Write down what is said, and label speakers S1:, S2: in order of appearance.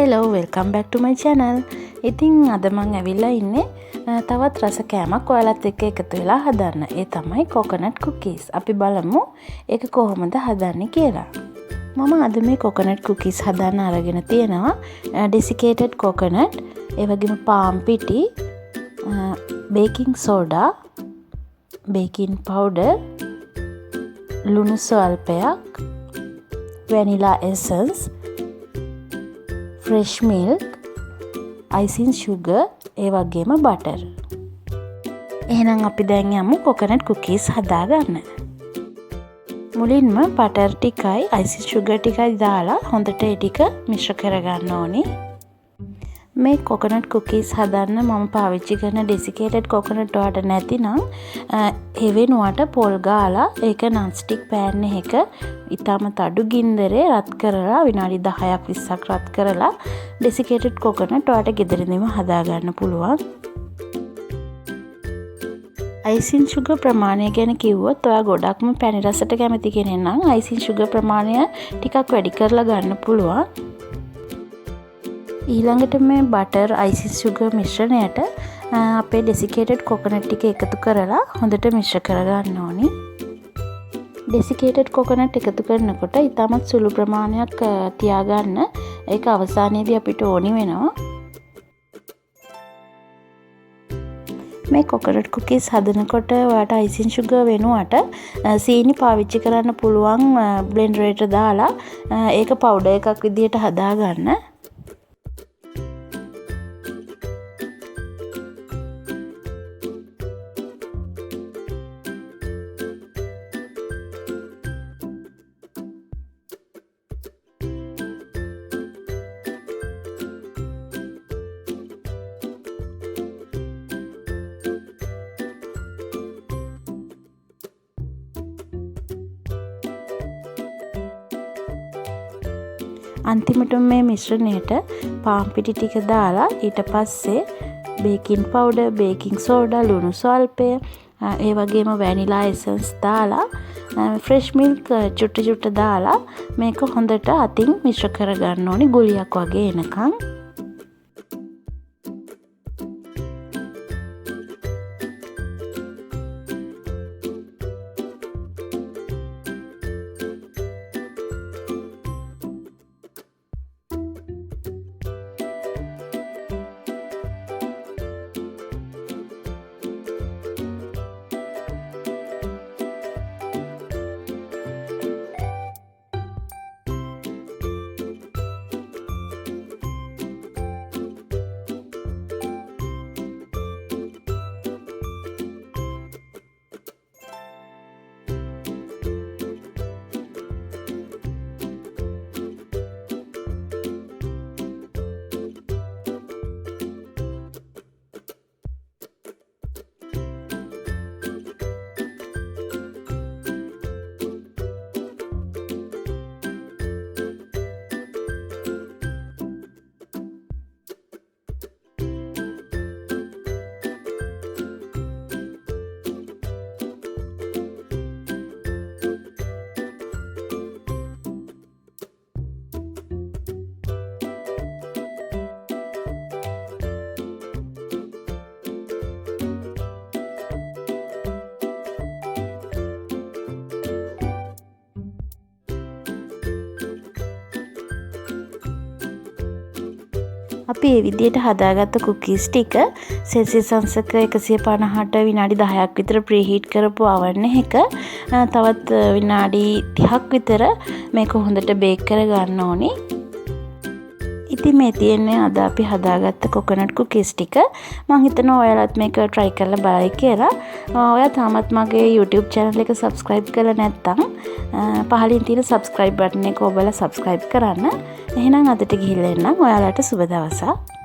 S1: Hello, welcome back to my channel. ඉතින් අද මම ඇවිල්ලා ඉන්නේ තවත් රස කෑමක් ඔයාලත් එක්ක එකතු වෙලා හදන්න. ඒ තමයි coconut cookies. අපි බලමු ඒක කොහොමද හදන්නේ කියලා. මම අද මේ coconut cookies හදන්න අරගෙන තියෙනවා desiccated coconut, ඒ වගේම palm පිටි, baking soda, baking powder, ලුණු ස්වල්පයක්, vanilla essence, fresh milk, icing sugar, ඒ වගේම butter. එහෙනම් අපි දැන් යමු coconut cookies හදාගන්න. මුලින්ම butter ටිකයි icing sugar ටිකයි දාලා හොඳට ඒ ටික මිශ්‍ර කරගන්න ඕනි. මේ coconut cookies හදන්න මම පාවිච්චි කරන desiccated coconut වලට නැතිනම් ඒ වෙනුවට පොල් ගාලා ඒක non stick pan එකක ඉතාමත් අඩු ගින්දරේ රත් කරලා විනාඩි 10ක් 20ක් රත් කරලා desiccated coconut වලට ගෙදරින්ම හදා ගන්න පුළුවන්. icing sugar ප්‍රමාණය ගැන කිව්වොත් ඔයා ගොඩක්ම පැණි රසට කැමති කෙනෙක් නම් icing sugar ප්‍රමාණය ටිකක් වැඩි කරලා ගන්න පුළුවන්. ඊළඟට මේ butter icing sugar මිශ්‍රණයට අපේ desiccated coconut ටික එකතු කරලා හොඳට මිශ්‍ර කරගන්න ඕනි. desiccated coconut එකතු කරනකොට ඉතාමත් සුළු ප්‍රමාණයක් තියාගන්න. ඒක අවසානයේදී අපිට ඕනි වෙනවා. මේ coconut cookies හදනකොට ඔයාලට icing sugar වෙනුවට සීනි පාවිච්චි කරන්න පුළුවන් blender එකට දාලා ඒක powder එකක් විදිහට හදාගන්න. අන්තිමට මේ මිශ්‍රණයට පාන් පිටි ටික දාලා ඊට පස්සේ baking powder, baking soda, ලුණු ස්වල්පය, ඒ වගේම vanilla essence දාලා fresh milk චුට්ට දාලා මේක හොඳට අතින් මිශ්‍ර කරගන්න ඕනි ගුලියක් වගේ එනකන්. අපි මේ විදිහට හදාගත්ත cookies ටික සෙල්සියස් අංශක 150ට විනාඩි 10ක් විතර ප්‍රීහීට් කරපු oven එකක තවත් විනාඩි 30ක් විතර මේක හොඳට බේක් කරගන්න ඕනි. ඉතින් මේ තියෙන්නේ අද අපි හදාගත්ත coconut cookies ටික. මම හිතනවා ඔයාලත් මේක try කරලා බලයි කියලා. ඔයා තාමත් මගේ YouTube channel එක subscribe කරලා නැත්නම් පහලින් තියෙන subscribe button එක ඔබලා subscribe කරන්න. එහෙනම් අදට ගිහිල්ලා එන්නම්. ඔයාලට සුබ දවසක්.